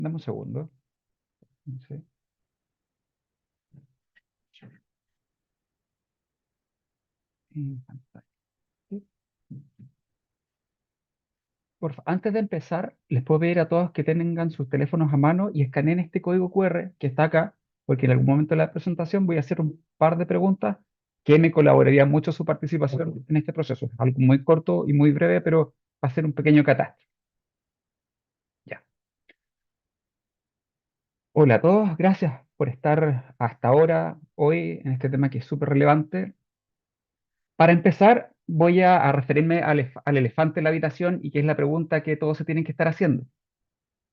Dame un segundo. Sí. En pantalla. Antes de empezar, les puedo pedir a todos que tengan sus teléfonos a mano y escaneen este código QR que está acá, porque en algún momento de la presentación voy a hacer un par de preguntas que me colaboraría mucho su participación en este proceso. Es algo muy corto y muy breve, pero va a ser un pequeño catástrofe. Ya. Hola a todos, gracias por estar hasta ahora, hoy, en este tema que es súper relevante. Para empezar, voy a referirme al elefante en la habitación y que es la pregunta que todos se tienen que estar haciendo.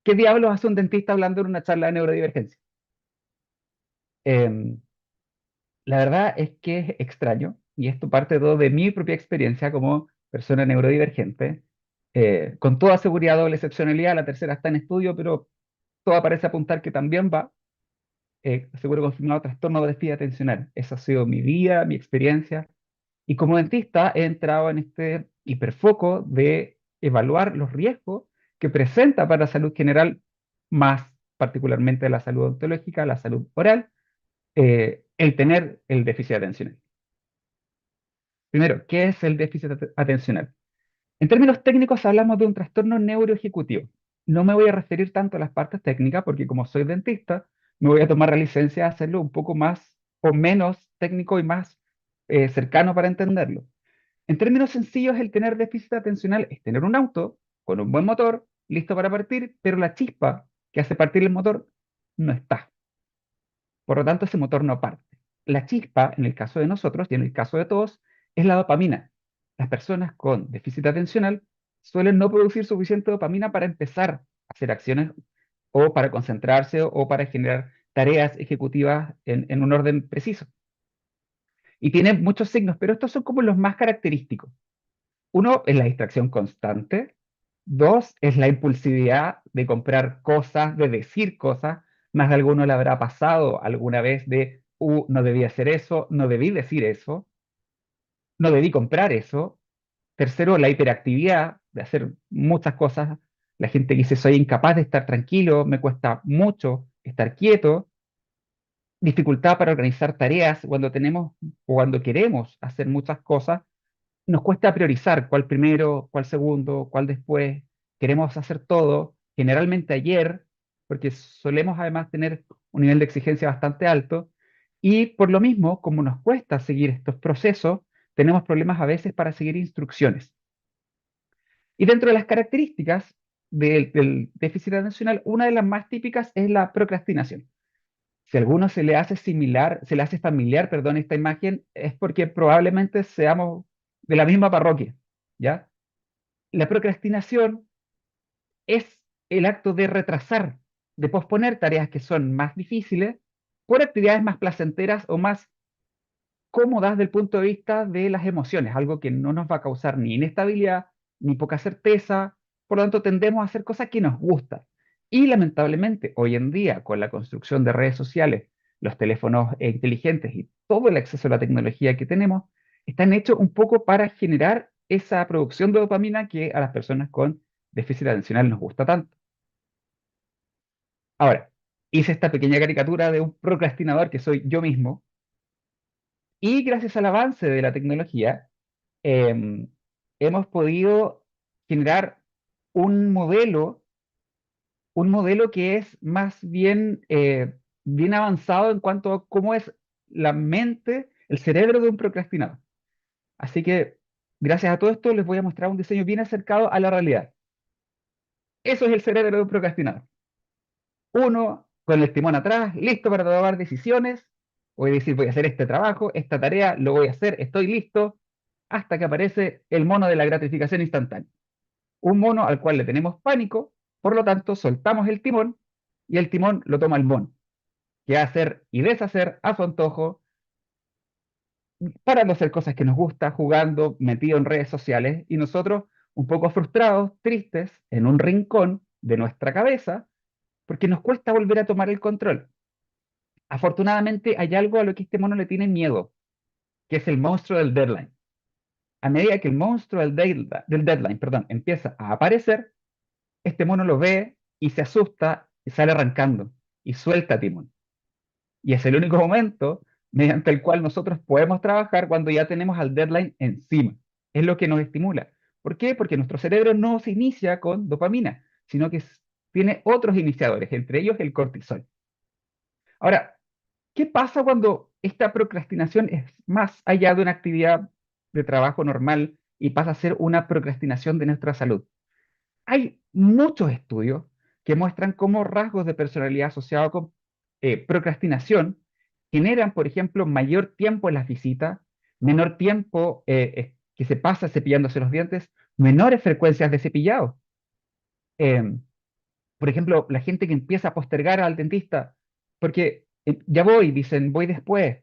¿Qué diablos hace un dentista hablando en una charla de neurodivergencia? Em, la verdad es que es extraño, y esto parte todo de mi propia experiencia como persona neurodivergente. Con toda seguridad, doble excepcionalidad, la tercera está en estudio, pero todo parece apuntar que también va. Seguro confirmado trastorno de déficit atencional. Esa ha sido mi vida, mi experiencia. Y como dentista he entrado en este hiperfoco de evaluar los riesgos que presenta para la salud general, más particularmente la salud odontológica, la salud oral, el tener el déficit atencional. Primero, ¿qué es el déficit atencional? En términos técnicos hablamos de un trastorno neuroejecutivo. No me voy a referir tanto a las partes técnicas porque como soy dentista, me voy a tomar la licencia de hacerlo un poco más o menos técnico y más cercano para entenderlo. En términos sencillos, el tener déficit atencional es tener un auto con un buen motor, listo para partir, pero la chispa que hace partir el motor no está. Por lo tanto, ese motor no parte. La chispa, en el caso de nosotros y en el caso de todos, es la dopamina. Las personas con déficit atencional suelen no producir suficiente dopamina para empezar a hacer acciones o para concentrarse o para generar tareas ejecutivas en un orden preciso. Y tiene muchos signos, pero estos son como los más característicos. Uno es la distracción constante. Dos es la impulsividad de comprar cosas, de decir cosas. Más de alguno le habrá pasado alguna vez de, no debí hacer eso, no debí decir eso, no debí comprar eso. Tercero, la hiperactividad de hacer muchas cosas. La gente que dice, soy incapaz de estar tranquilo, me cuesta mucho estar quieto. Dificultad para organizar tareas cuando tenemos o cuando queremos hacer muchas cosas nos cuesta priorizar cuál primero, cuál segundo, cuál después. Queremos hacer todo, generalmente ayer, porque solemos además tener un nivel de exigencia bastante alto. Y por lo mismo, como nos cuesta seguir estos procesos, tenemos problemas a veces para seguir instrucciones. Y dentro de las características del déficit atencional, una de las más típicas es la procrastinación. Si a alguno se le hace similar, se le hace familiar, perdón, esta imagen, es porque probablemente seamos de la misma parroquia, ¿ya? La procrastinación es el acto de retrasar, de posponer tareas que son más difíciles por actividades más placenteras o más cómodas desde el punto de vista de las emociones, algo que no nos va a causar ni inestabilidad, ni poca certeza, por lo tanto tendemos a hacer cosas que nos gustan. Y lamentablemente, hoy en día, con la construcción de redes sociales, los teléfonos inteligentes y todo el acceso a la tecnología que tenemos, están hechos un poco para generar esa producción de dopamina que a las personas con déficit atencional nos gusta tanto. Ahora, hice esta pequeña caricatura de un procrastinador que soy yo mismo, y gracias al avance de la tecnología, em, hemos podido generar un modelo, un modelo que es más bien, bien avanzado en cuanto a cómo es la mente, el cerebro de un procrastinador. Así que, gracias a todo esto, les voy a mostrar un diseño bien acercado a la realidad. Eso es el cerebro de un procrastinador. Uno con el timón atrás, listo para tomar decisiones. Voy a decir, voy a hacer este trabajo, esta tarea, lo voy a hacer, estoy listo, hasta que aparece el mono de la gratificación instantánea. Un mono al cual le tenemos pánico, por lo tanto soltamos el timón y el timón lo toma el mono, que va a hacer y deshacer a su antojo, para no hacer cosas que nos gusta, jugando, metido en redes sociales, y nosotros un poco frustrados, tristes, en un rincón de nuestra cabeza, porque nos cuesta volver a tomar el control. Afortunadamente hay algo a lo que este mono le tiene miedo, que es el monstruo del deadline. A medida que el monstruo del deadline, perdón, empieza a aparecer, este mono lo ve y se asusta y sale arrancando y suelta timón. Y es el único momento mediante el cual nosotros podemos trabajar cuando ya tenemos al deadline encima. Es lo que nos estimula. ¿Por qué? Porque nuestro cerebro no se inicia con dopamina, sino que tiene otros iniciadores, entre ellos el cortisol. Ahora, ¿qué pasa cuando esta procrastinación es más allá de una actividad de trabajo normal y pasa a ser una procrastinación de nuestra salud? Hay muchos estudios que muestran cómo rasgos de personalidad asociados con procrastinación generan, por ejemplo, mayor tiempo en las visitas, menor tiempo que se pasa cepillándose los dientes, menores frecuencias de cepillado. Em, por ejemplo, la gente que empieza a postergar al dentista, porque ya voy, dicen, voy después.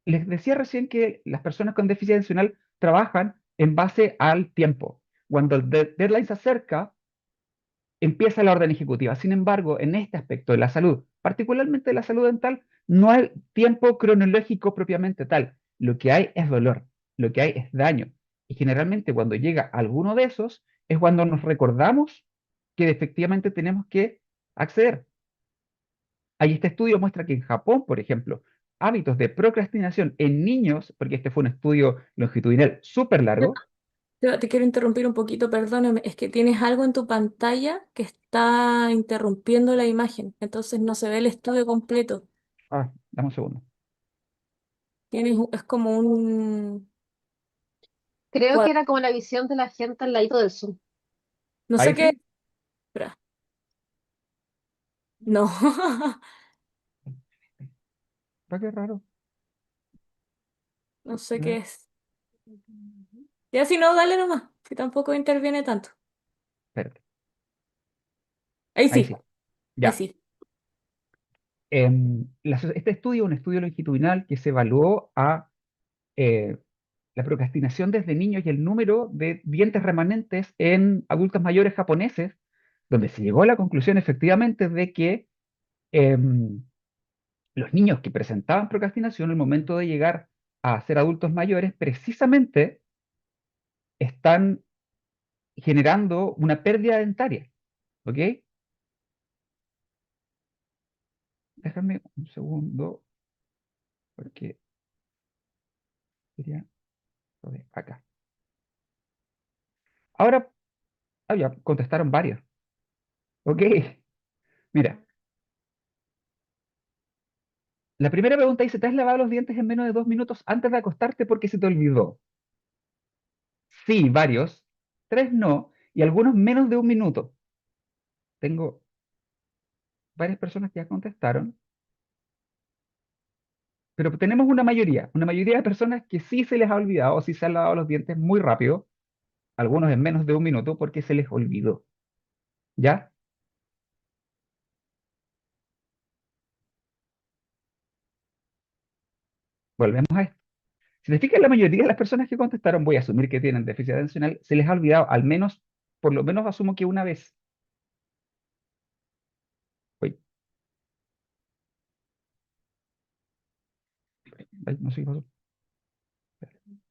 Les decía recién que las personas con déficit atencional trabajan en base al tiempo. Cuando el deadline se acerca, empieza la orden ejecutiva. Sin embargo, en este aspecto de la salud, particularmente de la salud dental, no hay tiempo cronológico propiamente tal. Lo que hay es dolor, lo que hay es daño. Y generalmente cuando llega alguno de esos es cuando nos recordamos que efectivamente tenemos que acceder. Ahí este estudio muestra que en Japón, por ejemplo, hábitos de procrastinación en niños, porque este fue un estudio longitudinal súper largo. Te quiero interrumpir un poquito, perdóname, es que tienes algo en tu pantalla que está interrumpiendo la imagen, entonces no se ve el estudio completo. Dame un segundo. Es como un Creo que cuadro. era como la visión de la gente al ladito del Zoom. No sé Ahí qué. sí, Espera. No. qué raro. No sé A qué ver, es. Ya si no, dale nomás, si tampoco interviene tanto. espérate. Ahí Ahí sí, sí. ahí Ya. sí. Este estudio es un estudio longitudinal que se evaluó a eh, la procrastinación desde niños y el número de dientes remanentes en adultos mayores japoneses, donde se llegó a la conclusión efectivamente de que em, los niños que presentaban procrastinación al momento de llegar a ser adultos mayores, precisamente están generando una pérdida dentaria. ¿Ok? Déjame un segundo, porque quería lo de acá. Ahora, ya contestaron varios. ¿Ok? Mira, la primera pregunta dice, ¿te has lavado los dientes en menos de 2 minutos antes de acostarte porque se te olvidó? Sí, varios. Tres no, y algunos menos de 1 minuto. Tengo varias personas que ya contestaron, pero tenemos una mayoría de personas que sí se les ha olvidado o sí se han lavado los dientes muy rápido, algunos en menos de 1 minuto porque se les olvidó. ¿Ya? Volvemos a esto. Si te fijas, la mayoría de las personas que contestaron, voy a asumir que tienen déficit atencional, se les ha olvidado, al menos, por lo menos asumo que una vez. Uy, ay, no sé qué pasó.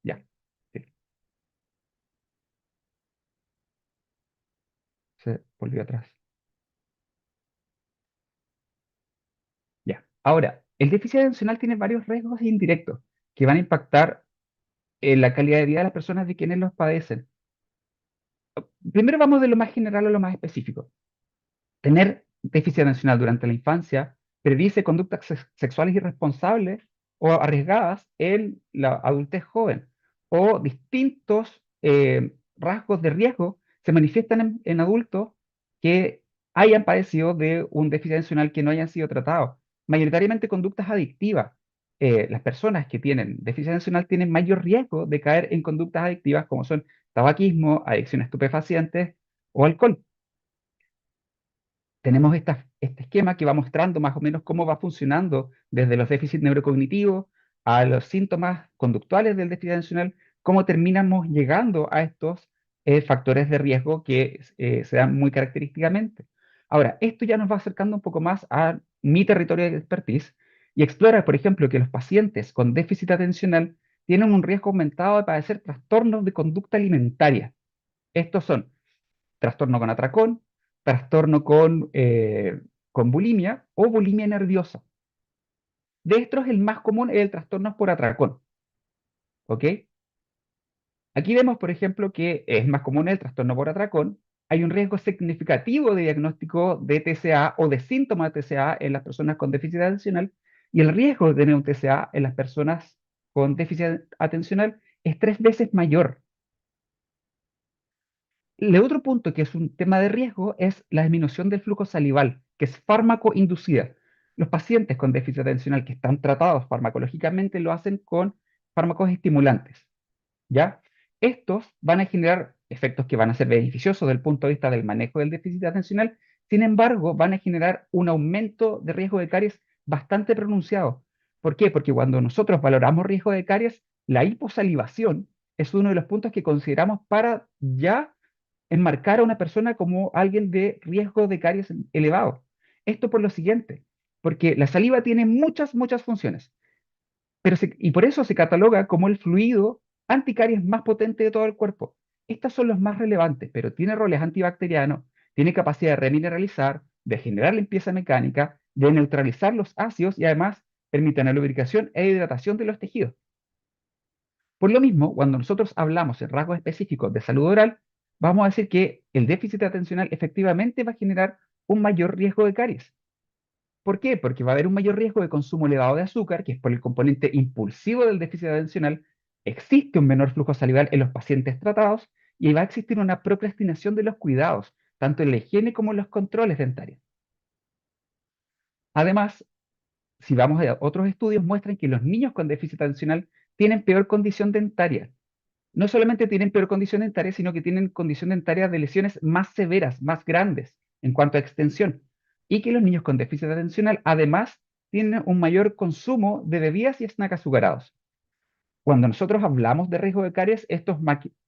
Ya, sí, se volvió atrás. Ya. Ahora, el déficit atencional tiene varios riesgos indirectos que van a impactar en la calidad de vida de las personas de quienes los padecen. Primero vamos de lo más general a lo más específico. Tener déficit atencional durante la infancia predice conductas sexuales irresponsables o arriesgadas en la adultez joven, o distintos rasgos de riesgo se manifiestan en adultos que hayan padecido de un déficit atencional que no hayan sido tratados. Mayoritariamente conductas adictivas. Las personas que tienen déficit atencional tienen mayor riesgo de caer en conductas adictivas como son tabaquismo, adicción a estupefacientes o alcohol. Tenemos este esquema que va mostrando más o menos cómo va funcionando desde los déficits neurocognitivos a los síntomas conductuales del déficit atencional, cómo terminamos llegando a estos factores de riesgo que se dan muy característicamente. Ahora, esto ya nos va acercando un poco más a mi territorio de expertise y explora, por ejemplo, que los pacientes con déficit atencional tienen un riesgo aumentado de padecer trastornos de conducta alimentaria. Estos son trastorno con atracón, trastorno con con bulimia o bulimia nerviosa. De estos, el más común es el trastorno por atracón, ¿ok? Aquí vemos, por ejemplo, que es más común el trastorno por atracón. Hay un riesgo significativo de diagnóstico de TCA o de síntomas de TCA en las personas con déficit atencional, y el riesgo de tener un TCA en las personas con déficit atencional es 3 veces mayor. El otro punto que es un tema de riesgo es la disminución del flujo salival, que es fármaco inducida. Los pacientes con déficit atencional que están tratados farmacológicamente lo hacen con fármacos estimulantes, ¿ya? Estos van a generar efectos que van a ser beneficiosos desde el punto de vista del manejo del déficit atencional. Sin embargo, van a generar un aumento de riesgo de caries bastante pronunciado. ¿Por qué? Porque cuando nosotros valoramos riesgo de caries, la hiposalivación es uno de los puntos que consideramos para ya enmarcar a una persona como alguien de riesgo de caries elevado. Esto por lo siguiente, porque la saliva tiene muchas, muchas funciones, y por eso se cataloga como el fluido anticaries más potente de todo el cuerpo. Estos son los más relevantes, pero tiene roles antibacterianos, tiene capacidad de remineralizar, de generar limpieza mecánica, de neutralizar los ácidos y además permite la lubricación e hidratación de los tejidos. Por lo mismo, cuando nosotros hablamos en rasgos específicos de salud oral, vamos a decir que el déficit atencional efectivamente va a generar un mayor riesgo de caries. ¿Por qué? Porque va a haber un mayor riesgo de consumo elevado de azúcar, que es por el componente impulsivo del déficit atencional. Existe un menor flujo salival en los pacientes tratados y va a existir una procrastinación de los cuidados, tanto en la higiene como en los controles dentarios. Además, si vamos a otros estudios, muestran que los niños con déficit atencional tienen peor condición dentaria. No solamente tienen peor condición dentaria, sino que tienen condición dentaria de lesiones más severas, más grandes en cuanto a extensión. Y que los niños con déficit atencional además tienen un mayor consumo de bebidas y snacks azucarados. Cuando nosotros hablamos de riesgo de caries, esto es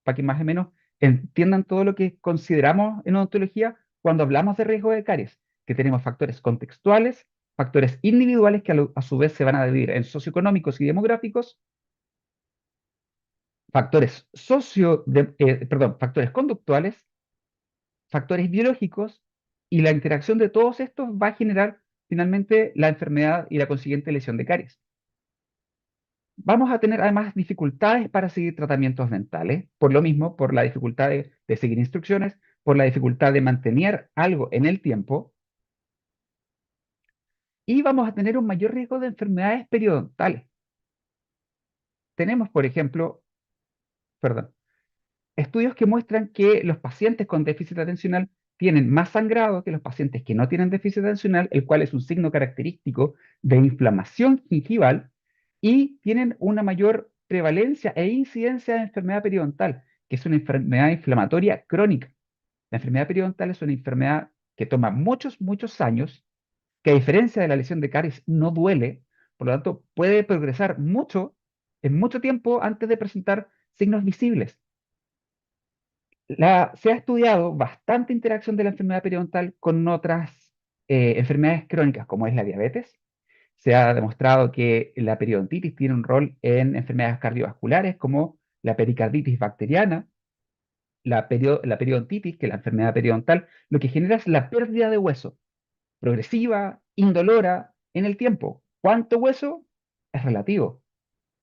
para que más o menos entiendan todo lo que consideramos en odontología cuando hablamos de riesgo de caries, que tenemos factores contextuales, factores individuales que a su vez se van a dividir en socioeconómicos y demográficos, factores conductuales, factores biológicos, y la interacción de todos estos va a generar finalmente la enfermedad y la consiguiente lesión de caries. Vamos a tener además dificultades para seguir tratamientos dentales, por lo mismo, por la dificultad de seguir instrucciones, por la dificultad de mantener algo en el tiempo, y vamos a tener un mayor riesgo de enfermedades periodontales. Tenemos, por ejemplo, perdón, estudios que muestran que los pacientes con déficit atencional tienen más sangrado que los pacientes que no tienen déficit atencional, el cual es un signo característico de inflamación gingival, y tienen una mayor prevalencia e incidencia de enfermedad periodontal, que es una enfermedad inflamatoria crónica. La enfermedad periodontal es una enfermedad que toma muchos, muchos años, que a diferencia de la lesión de caries no duele, por lo tanto puede progresar mucho en mucho tiempo antes de presentar signos visibles. Se ha estudiado bastante interacción de la enfermedad periodontal con otras enfermedades crónicas, como es la diabetes. Se ha demostrado que la periodontitis tiene un rol en enfermedades cardiovasculares, como la pericarditis bacteriana. La periodontitis, que es la enfermedad periodontal, lo que genera es la pérdida de hueso, progresiva, indolora, en el tiempo. ¿Cuánto hueso? Es relativo.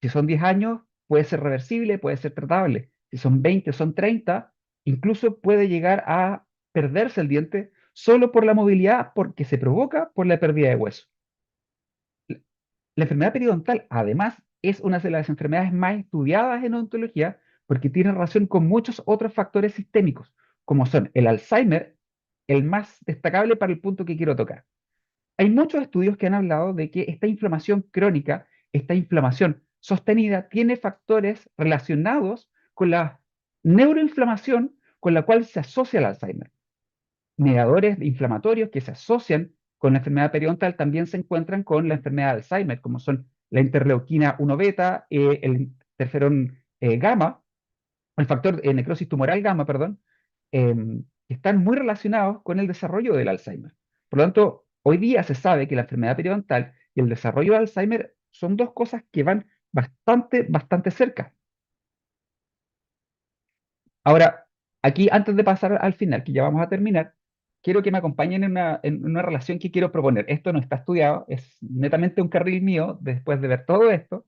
Si son 10 años, puede ser reversible, puede ser tratable. Si son 20, son 30, incluso puede llegar a perderse el diente solo por la movilidad, porque se provoca por la pérdida de hueso. La enfermedad periodontal, además, es una de las enfermedades más estudiadas en odontología porque tiene relación con muchos otros factores sistémicos, como son el Alzheimer, el más destacable para el punto que quiero tocar. Hay muchos estudios que han hablado de que esta inflamación crónica, esta inflamación sostenida, tiene factores relacionados con la neuroinflamación con la cual se asocia el Alzheimer. Mediadores inflamatorios que se asocian con la enfermedad periodontal también se encuentran con la enfermedad de Alzheimer, como son la interleuquina 1 beta, el interferón gamma, el factor necrosis tumoral gamma, perdón, que están muy relacionados con el desarrollo del Alzheimer. Por lo tanto, hoy día se sabe que la enfermedad periodontal y el desarrollo de Alzheimer son dos cosas que van bastante, bastante cerca. Ahora, aquí antes de pasar al final, que ya vamos a terminar, quiero que me acompañen en una relación que quiero proponer. Esto no está estudiado, es netamente un carril mío después de ver todo esto,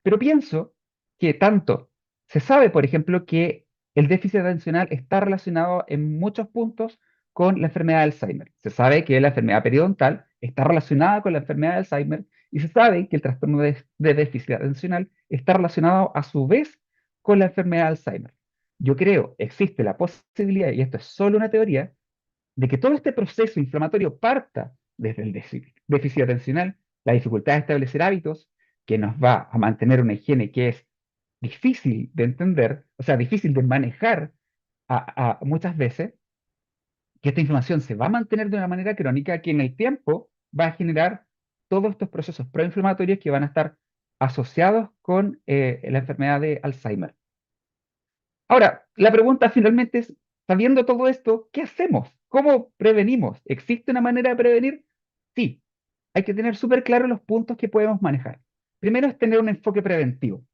pero pienso que tanto se sabe, por ejemplo, que el déficit atencional está relacionado en muchos puntos con la enfermedad de Alzheimer. Se sabe que la enfermedad periodontal está relacionada con la enfermedad de Alzheimer y se sabe que el trastorno de déficit atencional está relacionado a su vez con la enfermedad de Alzheimer. Yo creo, existe la posibilidad, y esto es solo una teoría, de que todo este proceso inflamatorio parta desde el déficit atencional, la dificultad de establecer hábitos, que nos va a mantener una higiene que es difícil de entender, o sea, difícil de manejar muchas veces, que esta inflamación se va a mantener de una manera crónica que en el tiempo va a generar todos estos procesos proinflamatorios que van a estar asociados con la enfermedad de Alzheimer. Ahora, la pregunta finalmente es, sabiendo todo esto, ¿qué hacemos? ¿Cómo prevenimos? ¿Existe una manera de prevenir? Sí, hay que tener súper claros los puntos que podemos manejar. Primero es tener un enfoque preventivo,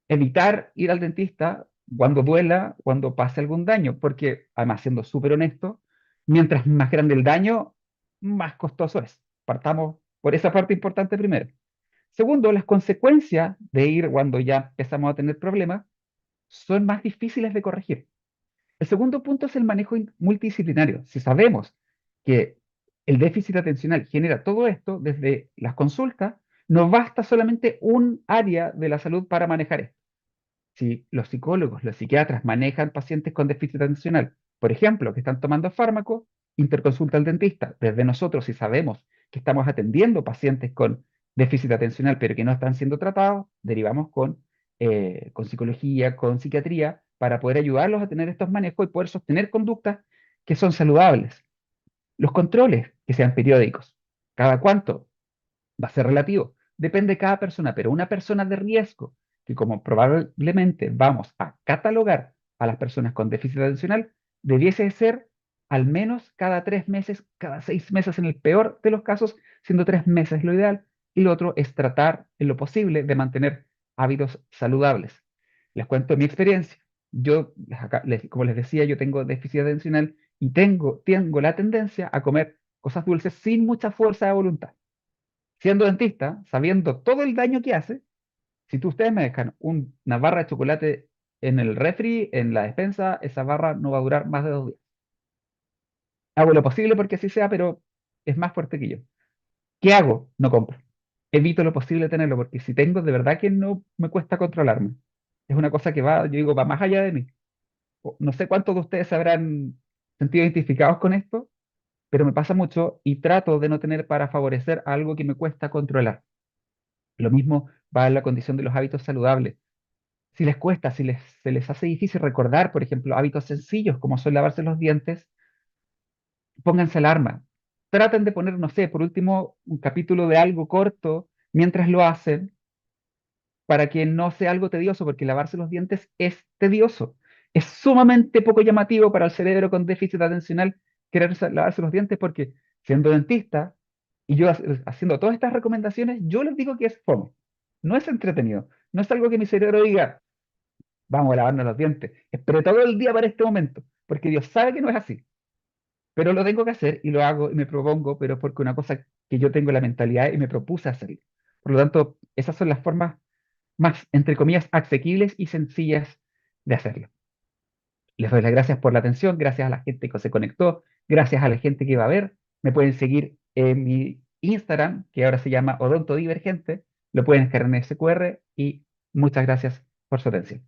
evitar ir al dentista cuando duela, cuando pase algún daño, porque además, siendo súper honesto, mientras más grande el daño, más costoso es. Partamos por esa parte importante primero. Segundo, las consecuencias de ir cuando ya empezamos a tener problemas son más difíciles de corregir. El segundo punto es el manejo multidisciplinario. Si sabemos que el déficit atencional genera todo esto desde las consultas, no basta solamente un área de la salud para manejar esto. Si los psicólogos, los psiquiatras manejan pacientes con déficit atencional, por ejemplo, que están tomando fármacos, interconsulta al dentista. Desde nosotros, si sabemos que estamos atendiendo pacientes con déficit atencional, pero que no están siendo tratados, derivamos con psicología, con psiquiatría, para poder ayudarlos a tener estos manejos y poder sostener conductas que son saludables. Los controles que sean periódicos. ¿Cada cuánto? Va a ser relativo, depende de cada persona, pero una persona de riesgo, que como probablemente vamos a catalogar a las personas con déficit atencional, debiese ser al menos cada 3 meses, cada 6 meses en el peor de los casos, siendo 3 meses lo ideal, y lo otro es tratar en lo posible de mantener hábitos saludables. Les cuento mi experiencia. Yo, como les decía, yo tengo déficit atencional y tengo la tendencia a comer cosas dulces sin mucha fuerza de voluntad. Siendo dentista, sabiendo todo el daño que hace, si ustedes me dejan una barra de chocolate en el refri, en la despensa, esa barra no va a durar más de 2 días. Hago lo posible porque así sea, pero es más fuerte que yo. ¿Qué hago? No compro. Evito lo posible tenerlo, porque si tengo, de verdad que no me cuesta controlarme. Es una cosa que va, yo digo, va más allá de mí. No sé cuántos de ustedes se habrán sentido identificados con esto, pero me pasa mucho y trato de no tener para favorecer algo que me cuesta controlar. Lo mismo va en la condición de los hábitos saludables. Si les cuesta, se les hace difícil recordar, por ejemplo, hábitos sencillos como son lavarse los dientes, pónganse alarma. Traten de poner, no sé, por último, un capítulo de algo corto mientras lo hacen para que no sea algo tedioso, porque lavarse los dientes es tedioso. Es sumamente poco llamativo para el cerebro con déficit atencional querer lavarse los dientes porque siendo dentista y yo haciendo todas estas recomendaciones, yo les digo que es fome. No es entretenido. No es algo que mi cerebro diga, vamos a lavarnos los dientes. Esperé todo el día para este momento, porque Dios sabe que no es así. Pero lo tengo que hacer y lo hago y me propongo, pero es porque una cosa que yo tengo la mentalidad y me propuse hacer. Por lo tanto, esas son las formas más, entre comillas, asequibles y sencillas de hacerlo. Les doy las gracias por la atención, gracias a la gente que se conectó, gracias a la gente que va a ver. Me pueden seguir en mi Instagram, que ahora se llama Odonto Divergente, lo pueden descargar en SQR y muchas gracias por su atención.